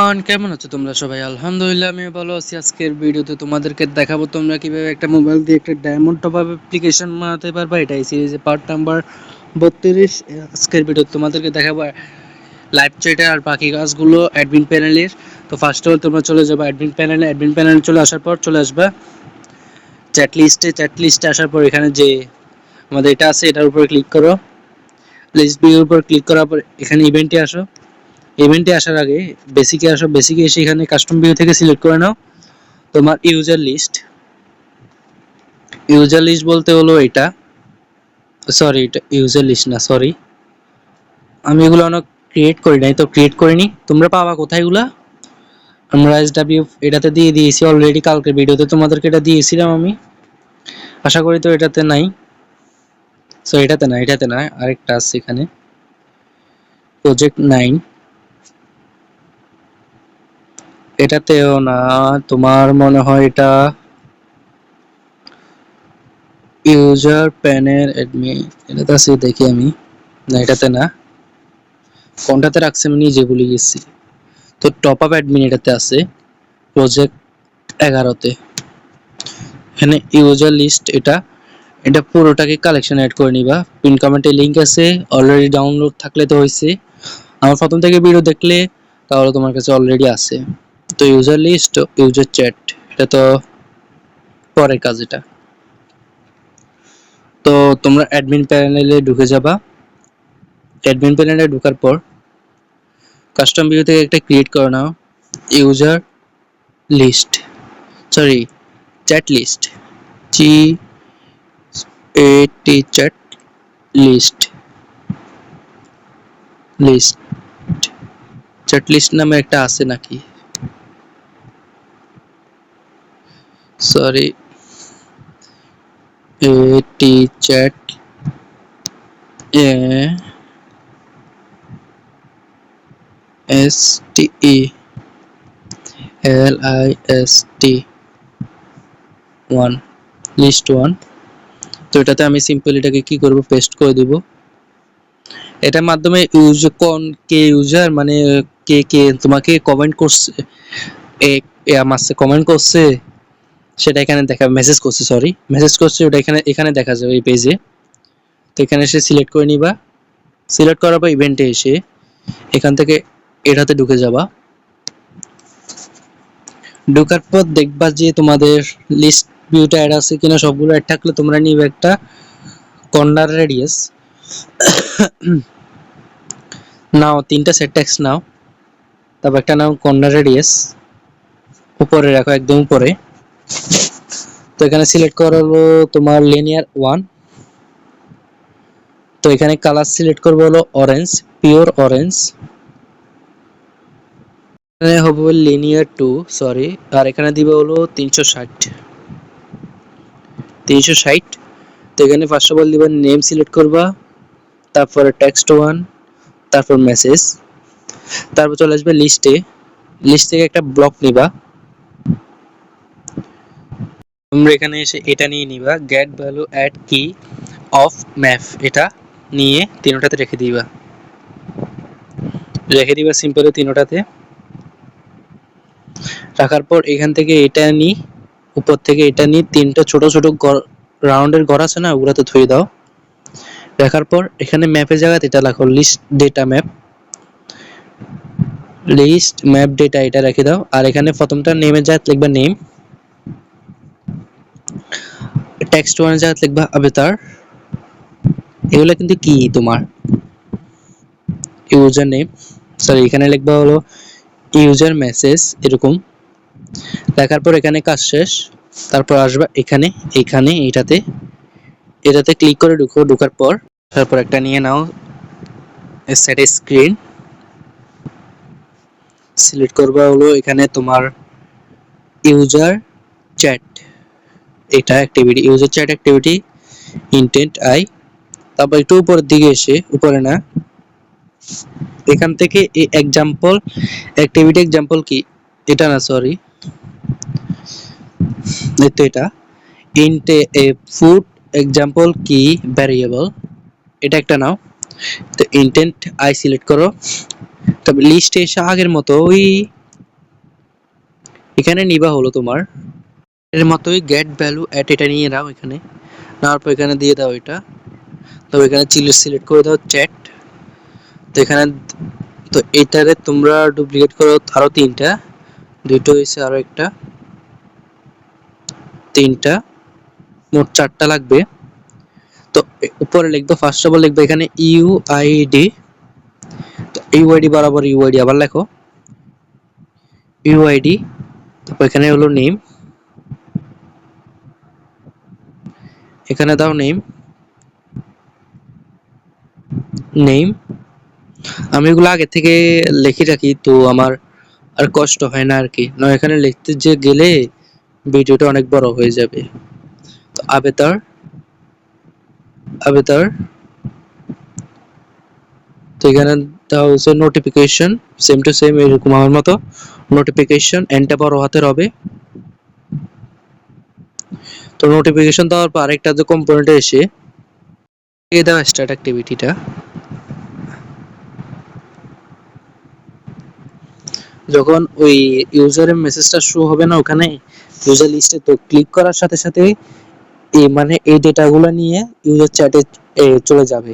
Everyone, কেমন আছো তোমরা সবাই? আলহামদুলিল্লাহ আমি ভালো আছি। আজকের ভিডিওতে তোমাদেরকে দেখাবো তোমরা কিভাবে একটা মোবাইল দিয়ে একটা ডায়মন্ড টপ আপ অ্যাপ্লিকেশন বানাতে পারবা। এটাই সিরিজে পার্ট নাম্বার 32। আজকের ভিডিও তোমাদেরকে দেখাবো লাইভ চ্যাটে আর বাকি কাজগুলো অ্যাডমিন প্যানেলের। তো ফার্স্ট অফ অল তোমরা চলে যাবে অ্যাডমিন প্যানেলে চলে আসার পর চলে আসবা চ্যাট লিস্টে আসার পর এখানে যে আমাদের এটা আছে এটার উপরে ক্লিক করো। লিস্ট ভিউর উপর ক্লিক করার পর এখানে ইভেন্টে আসো। ইভেন্টে আসার আগে বেসিকে আসো। বেসিকে এসে এখানে কাস্টম ভিউ থেকে সিলেক্ট করে নাও তোমার ইউজার লিস্ট বলতে হলো এটা, সরি এটা ইউজার লিস্ট না, সরি আমি এগুলো অনেক ক্রিয়েট করি নাই, তো ক্রিয়েট করিনি। তোমরা পাবা কোথায় এগুলা? আমরা এসডব্লিউ এটাতে দিয়ে দিয়েছি অলরেডি, কালকে ভিডিওতে তোমাদেরকে এটা দিয়েছিলাম আমি, আশা করি। তো এটাতে নাই, সো এটাতে না আরেকটা আছে এখানে প্রজেক্ট 9, এটাতেও না। তোমার মনে হয় এটা ইউজার প্যানেল অ্যাডমিন, এটাতে আছে দেখি আমি। না এটাতে না, কোনটাতে রাখছি আমি নিজে ভুলে গেছি। তো টপ আপ অ্যাডমিন এটাতে আছে প্রজেক্ট 11তে। এখানে ইউজার লিস্ট এটা এটা পুরোটাকে কালেকশন অ্যাড করে নিবা। পিন কমেন্টে লিংক আছে, অলরেডি ডাউনলোড থাকলে তো হয়েছে। আমার প্রথম থেকে ভিডিও দেখলে তাহলে তোমার কাছে অলরেডি আছে। তো ইউজার লিস্ট, ইউজার চ্যাট, এটা তো পরের কাজ এটা। তো তোমরা অ্যাডমিন প্যানেলে ঢুকে যাবা। অ্যাডমিন প্যানেলে ঢোকার পর কাস্টম ভিউ থেকে একটা ক্রিয়েট করে নাও user list, sorry chat list, G A T chat list, list chat list নামে একটা আছে নাকি, sorry A T chat A S T E L I S T 1 list 1। তো এটাতে আমি সিম্পল এটাকে কি করব, পেস্ট করে দিব। এটার মাধ্যমে ইউজার মানে কে তোমাকে কমেন্ট করছে, আমাকে কমেন্ট করছে সেটা এখানে দেখা, মেসেজ করছে ওটা এখানে দেখা যাবে এই পেজে। তো এখানে এসে সিলেক্ট করে নিবা। সিলেক্ট করার পর ইভেন্টে এসে এখান থেকে এটাতে ঢুকে যাবা। ঢোকার পর দেখবা যে তোমাদের লিস্ট ভিউটা অ্যাড আছে কিনা, সবগুলো অ্যাড থাকলে তোমরা নিবে একটা কর্নার রেডিয়াস নাও, 3টা সেট টেক্সট নাও, তারপর একটা নাও কর্নার রেডিয়াস, উপরে রাখো একদম উপরে। তো এখানে সিলেক্ট করা হলো তোমার লিনিয়ার 1। তো এখানে কালার সিলেক্ট করবো হলো অরেঞ্জ, পিওর অরেঞ্জ। এখানে হবে লিনিয়ার 2, সরি। আর এখানে দিবে হলো 360। তো এখানে ফার্স্ট অফ অল দিবা নেম সিলেক্ট করবা, তারপরে টেক্সট 1, তারপর মেসেজ, তারপর চলে আসবে লিস্ট থেকে একটা ব্লক নিবা। তোমরা এখানে এসে এটা নিয়ে নিবা, গেট ভ্যালু অ্যাড কি অফ ম্যাপ, এটা নিয়ে তিনটাতে রেখে দিবা সিম্পলি তিনটাতে রাখার পর এখান থেকে এটা নি, উপর থেকে এটা নি, 3টা ছোট ছোট রাউন্ডের ঘর আছে না, ওগুলাতে ধুয়ে দাও। রাখার পর এখানে ম্যাপের জায়গাতে এটা লেখো list data map, list map data, এটা রেখে দাও। আর এখানে প্রথমটা নেমের জায়গাতে লিখবা নেম, টেক্সট 1 এর জায়গাতে লিখবা আবতার। এগুলো কিন্তু কি তোমার ইউজার নেম, সরি এখানে লিখবা হলো ইউজার মেসেজ, এরকম লেখার পর এখানে কাজ শেষ। তারপর আসবা এখানে এটাতে ক্লিক করে ঢোকার পর তারপর একটা নিয়ে নাও সেট স্ক্রিন, সিলেক্ট করবা হলো এখানে তোমার ইউজার চ্যাট, এটা activity, user chat activity intent I. তারপর একটু উপরের দিকে এসে, উপরে না, এখান থেকে এই এক্সাম্পল অ্যাক্টিভিটি এক্সাম্পল কি, এটা না সরি এটা ইন্ট এ ফুড এক্সাম্পল কি ভ্যারিয়েবল, এটা একটা নাও। তো ইনটেন্ট আই সিলেক্ট করো। তবে লিস্টে এসে আগের মতো ওই এখানে নিবা হলো তোমার এর মতোই গেট ভ্যালু এট, এটা নিয়ে নাও, এখানে নেওয়ার পর এখানে দিয়ে দাও এটা। তো এখানে সিলেক্ট করে দাও চ্যাট। তো এখানে তো এটারে তোমরা ডুপ্লিকেট করো আরো তিনটা, দুটো হয়েছে আরো একটা, তিনটা, মোট চারটা লাগবে। তো উপরে লিখবে, ফার্স্ট অফ অল লিখবে এখানে ইউআইডি। তো ইউআইডি বরাবর ইউআইডি আবার লেখো ইউআইডি। তারপর এখানে হলো নেম, এখানে দাও নেম, নেম। আমি এগুলো আগে থেকে লিখে রাখি, তো আমার আর কষ্ট হয় না আর কি, না এখানে লিখতে যে গেলে ভিডিওটা অনেক বড় হয়ে যাবে। তো আবেতার, আবেতার। তো এখানে দাও হচ্ছে নোটিফিকেশন, সেম টু সেম এরকম আমার মতো নোটিফিকেশন, এনটা বড় হাতের হবে। তো নোটিফিকেশন দেওয়ার পর আরেকটা যে কম্পোনেন্টে এসে এই দাও স্টার্ট অ্যাক্টিভিটিটা। যখন ওই ইউজারের মেসেজটা শো হবে না ওখানে ইউজার লিস্টে, তো ক্লিক করার সাথে সাথে এই মানে এই ডেটাগুলো নিয়ে ইউজার চ্যাটে চলে যাবে।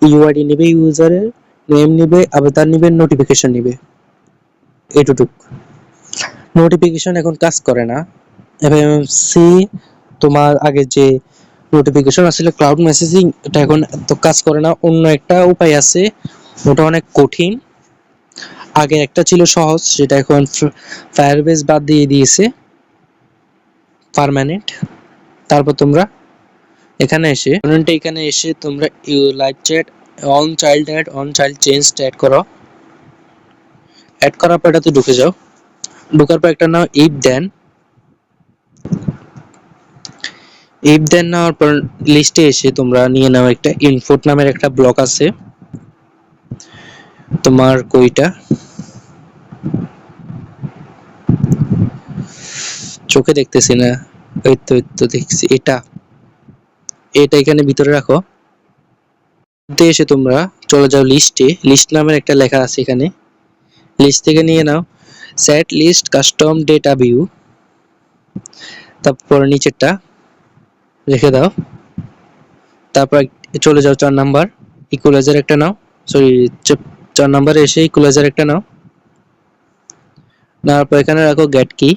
ইউআইডি নেবে, ইউজারের নেম নেবে, আবেদন নেবে, নোটিফিকেশন নেবে, এটুটুক। নোটিফিকেশন এখন কাজ করে না। এফএমসি তোমার আগে যে নোটিফিকেশন আসলে ক্লাউড মেসেজিং, এটা এখন তো কাজ করে না, অন্য একটা উপায় আছে, ওটা অনেক কঠিন। আগে একটা ছিল সহজ, সেটা এখন ফায়ারবেস বাদ দিয়ে দিয়েছে পার্মানেন্ট। তারপর তোমরা এখানে এসে তোমরা live chat on child add, on child change add করো। অ্যাড করার পর এটাতে ঢুকে যাও, ঢোকার পর একটা নাও ইফ দেন। ইফ দেন নেওয়ার পর লিস্টে এসে তোমরা নিয়ে নাও একটা ইনপুট নামের একটা ব্লক আছে তোমার, কইটা চোখে দেখতেছি না, এই তো দেখছি, এটা এটা এখানে ভিতরে রাখো। এসে তোমরা চলে যাও লিস্টে, লিস্ট নামের একটা লেখা আছে এখানে, লিস্ট থেকে নিয়ে নাও set list custom data view. তারপর নিচেরটা রেখে দাও। তারপর চলে যাও 4 নাম্বার, ইকুয়ালাইজার একটা নাও, সরি 4 নাম্বারে এসে ইকুয়ালাইজার একটা নাও, নেওয়ার পর এখানে রাখো গেট কি।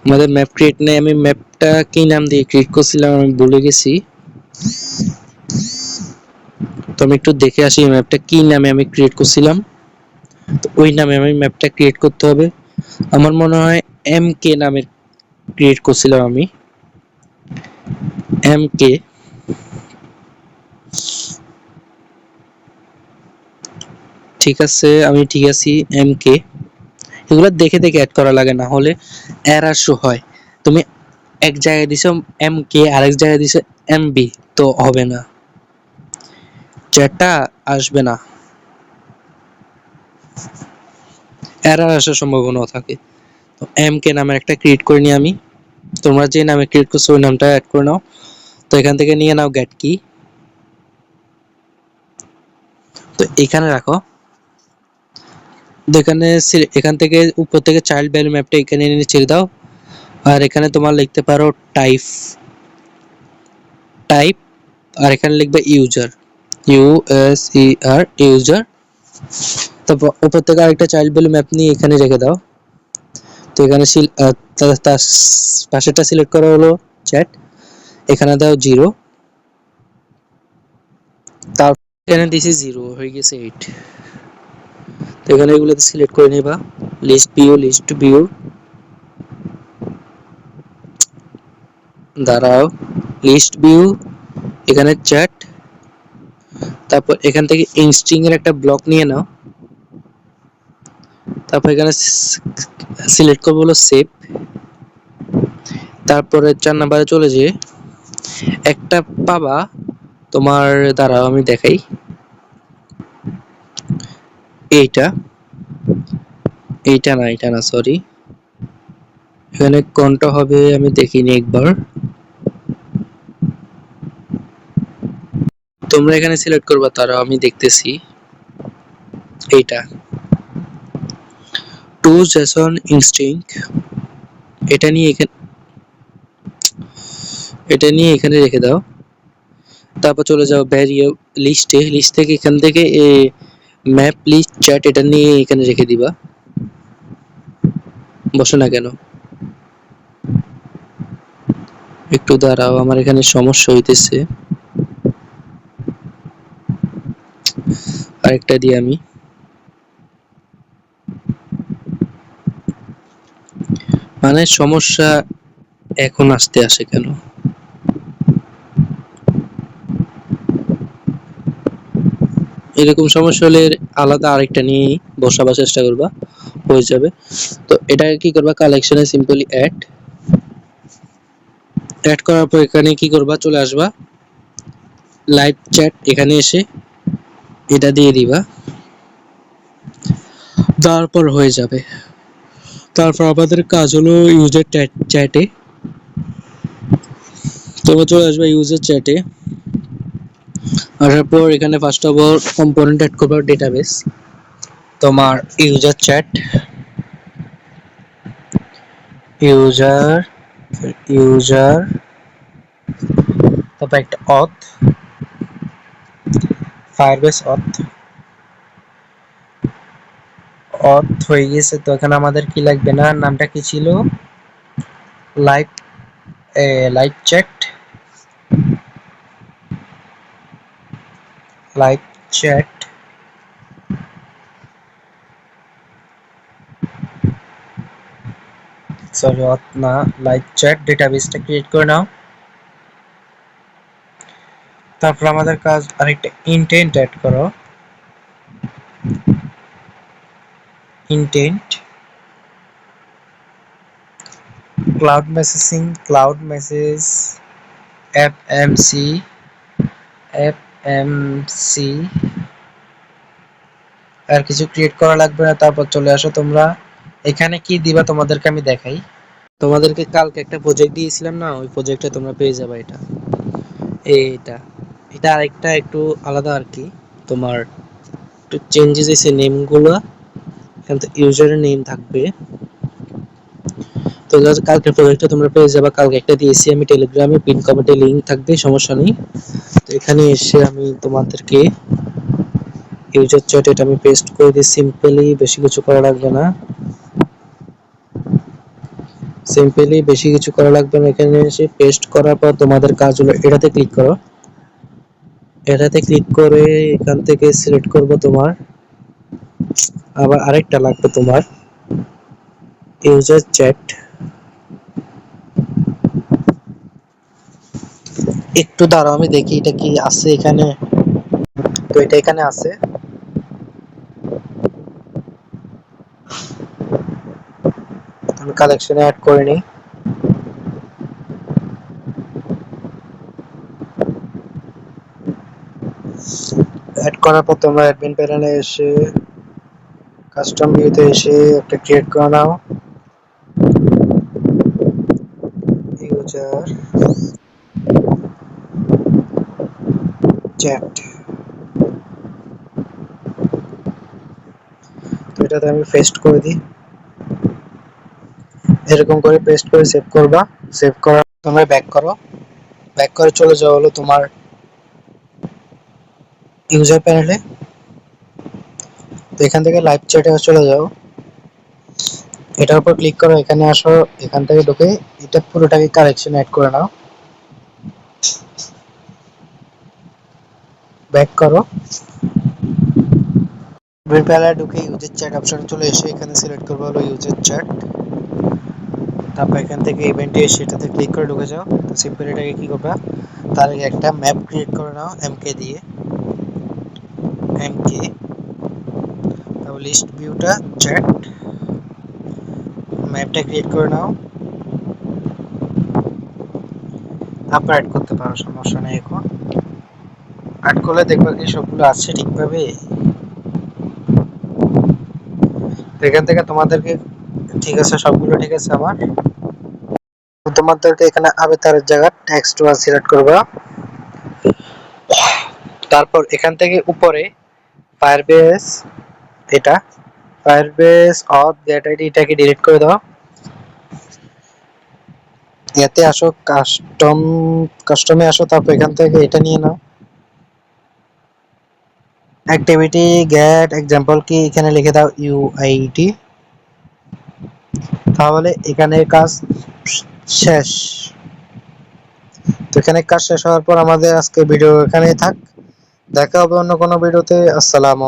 আমাদের ম্যাপ ক্রিয়েট নেই, আমি ম্যাপটা কি নাম দিয়ে ক্রিয়েট করছিলাম আমি ভুলে গেছি, তো আমি একটু দেখে আসি ম্যাপটা কি নামে আমি ক্রিয়েট করছিলাম। তো ওই নামে আমি ম্যাপটা ক্রিয়েট করতে হবে। আমার মনে হয় এম কে নামের ক্রিয়েট করছিলাম আমি, এম কে। ঠিক আছে, আমি ঠিক আছি এম কে। এগুলো দেখে দেখে অ্যাড করা লাগে, না হলে এরর শো হয়। তুমি এক জায়গায় দিছো এম কে, আরেক জায়গায় দিছো এম বি, তো হবে না, চ্যাটটা আসবে না, এরর আসার সম্ভাবনা থাকে। তো এম কে নামের একটা ক্রিয়েট করে নিই আমি, তোমরা যে নামে ক্রিয়েট করছো ওই নামটা অ্যাড করে নাও। তো এখান থেকে নিয়ে নাও গেট কি, তো এখানে রাখো। তো এখান থেকে উপর থেকে চাইল্ড ভ্যালু ম্যাপটা এখানে এনে ছেড়ে দাও। আর এখানে তোমার লিখতে পারো টাইপ, টাইপ, আর এখানে লিখবে ইউজার, ইউএসইআর, ইউজার। তারপর উপর থেকে আরেকটা চাইল্ড ভ্যালু ম্যাপ নিয়ে এখানে রেখে দাও। তো এখানে তার পাশেরটা সিলেক্ট করা হলো চ্যাট, এখানে দাও 0, তারপর এখানে দিছি 0 হয়ে গেছে 8। তো এখানে এগুলোতে সিলেক্ট করে নেবা, লিস্ট ভিউ, দাঁড়াও, লিস্ট ভিউ, এখানে চ্যাট, তারপর এখান থেকে ইনস্ট্রিং এর একটা ব্লক নিয়ে নাও। তারপর এখানে সিলেক্ট করবো হলো সেভ। তারপরে 4 নাম্বারে চলে যেয়ে একটা পাবা তোমার, দাঁড়াও আমি দেখাই, এইটা, এইটা না সরি, এখানে কোনটা হবে আমি দেখিনি একবার, তোমরা এখানে সিলেক্ট করবা, তারা আমি দেখতেছি, এইটা টু জেসন ইনস্টিংক্ট, এটা নিয়ে এখানে রেখে দাও। তারপর চলে যাও ভ্যারিয়েবল লিস্টে, লিস্ট থেকে এখান থেকে ম্যাপ লিস্ট চ্যাট এটা নিয়ে এখানে রেখে দিবা। বসে না কেন? একটু দাঁড়াও, আমার এখানে সমস্যা হইতেছে। আরেকটা দিই আমি। মানে সমস্যা এখন আসে কেন? এরকম সমস্যা হলে আলাদা আরেকটা নিয়ে বসাবার চেষ্টা করবা, হয়ে যাবে। তো এটা কি করবা, কালেকশনে সিম্পলি অ্যাড করার পর এখানে কি করবা, চলে আসবা লাইভ চ্যাট, এখানে এসে এটা দিয়ে দিবা, তারপর হয়ে যাবে। তারপর আমাদের কাজ হলো ইউজার চ্যাটে, তোমরা চলে আসবে ইউজার চ্যাটে। আসার পর এখানে first of all component add করবা, ডেটাবেস, তোমার ইউজার চ্যাট, ইউজার ইউজার তারপর একটা অথ, ফায়ারবেস অথ হয়ে গেছে। তো এখানে আমাদের কি লাগবে না, নামটা কি ছিল, live live chat, live chat sorry auth না, লাইভ চ্যাট ডেটাবেসটা ক্রিয়েট করে নাও। তারপর আমাদের কাজ আরেকটা ইন্টেন্ট অ্যাড করো, intent cloud messaging, cloud message FMC FMC আর কিছু ক্রিয়েট করা লাগবে না। তারপর চলে আসো তোমরা, এখানে কি দিবা তোমাদেরকে আমি দেখাই। তোমাদেরকে কালকে একটা প্রজেক্ট দিয়েছিলাম না, ওই প্রজেক্টে তোমরা পেয়ে যাবে এটা, এইটা। এটা আরেকটা একটু আলাদা আর কি, তোমার একটু চেঞ্জেস এসে নেমগুলো, এখানে ইউজারের নেম থাকবে। তো কালকে প্রজেক্টটা তোমরা পেয়ে যাবে, কালকে একটা দিয়েছি আমি টেলিগ্রামে, পিন কমেন্টে লিংক থাকবে, সমস্যা নেই। তো এখানে এসে আমি তোমাদেরকে ইউজার চ্যাট এটা আমি পেস্ট করে দিই সিম্পলি, বেশি কিছু করা লাগবে না, সিম্পলি বেশি কিছু করা লাগবে না। এখানে এসে পেস্ট করার পর তোমাদের কাজ হলো এটাতে ক্লিক করো, এটাতে ক্লিক করে এখান থেকে সিলেক্ট করব তোমার, আবার আরেকটা লাগবে তোমার ইউজার চ্যাট, একটু দাঁড়াও আমি দেখি এটা কি আছে এখানে। তো এটা এখানে আছে, আমি কালেকশনে অ্যাড করে নিই। অ্যাড করার পর তোমরা অ্যাডমিন প্যানেলে এসে কাস্টম ভিউতে এসে একটা ক্রিয়েট করে নাও, ইউজার চ্যাট। তো এটাতে আমি পেস্ট করে দিই, এরকম করে পেস্ট করে সেভ করবা। সেভ করার তোমরা ব্যাক করো, ব্যাক করে চলে যাও হলো তোমার ইউজার প্যানেলে। তো এখান থেকে লাইভ চ্যাটে চলে যাও, এটার উপর ক্লিক করো, এখানে আসো, এখান থেকে ঢুকে এটা পুরোটাকে কালেকশন অ্যাড করে নাও, ব্যাক করো, গ্রিন প্যানেলে ঢুকে ইউজার চ্যাট অপশনে চলে এসে এখানে সিলেক্ট করবো হলো ইউজার চ্যাট। তারপর এখান থেকে ইভেন্টে এসে এটাতে ক্লিক করে ঢুকে যাও। তো সিম্পল এটাকে কি করবা, তার আগে একটা ম্যাপ ক্রিয়েট করে নাও এমকে দিয়ে, এমকে, তারপর লিস্ট ভিউটা চ্যাট, ম্যাপটা ক্রিয়েট করে নাও, তারপর অ্যাড করতে পারো, সমস্যা নেই। এখন অ্যাড করলে দেখবা কি সবগুলো আছে ঠিকভাবে। এখান থেকে তোমাদেরকে, ঠিক আছে সবগুলো ঠিক আছে আমার, তোমাদেরকে এখানে আবেতারের জায়গা টেক্সট ওয়ান সিলেক্ট করবা। তারপর এখান থেকে উপরে ফায়ারবেস এটা ফায়ারবেস অথ গেট আইডি এটাকে ডিলিট করে দাও। এতে আসো কাস্টমে আসো, তারপর এখান থেকে এটা নিয়ে নাও অ্যাক্টিভিটি গেট এক্সাম্পল কি, এখানে লিখে দাও ইউআইডি। তাহলে এখানে কাজ শেষ। তো এখানে কাজ শেষ হওয়ার পর আমাদের আজকে ভিডিও এখানেই থাক। দেখা হবে অন্য কোনো ভিডিওতে। আসসালাম।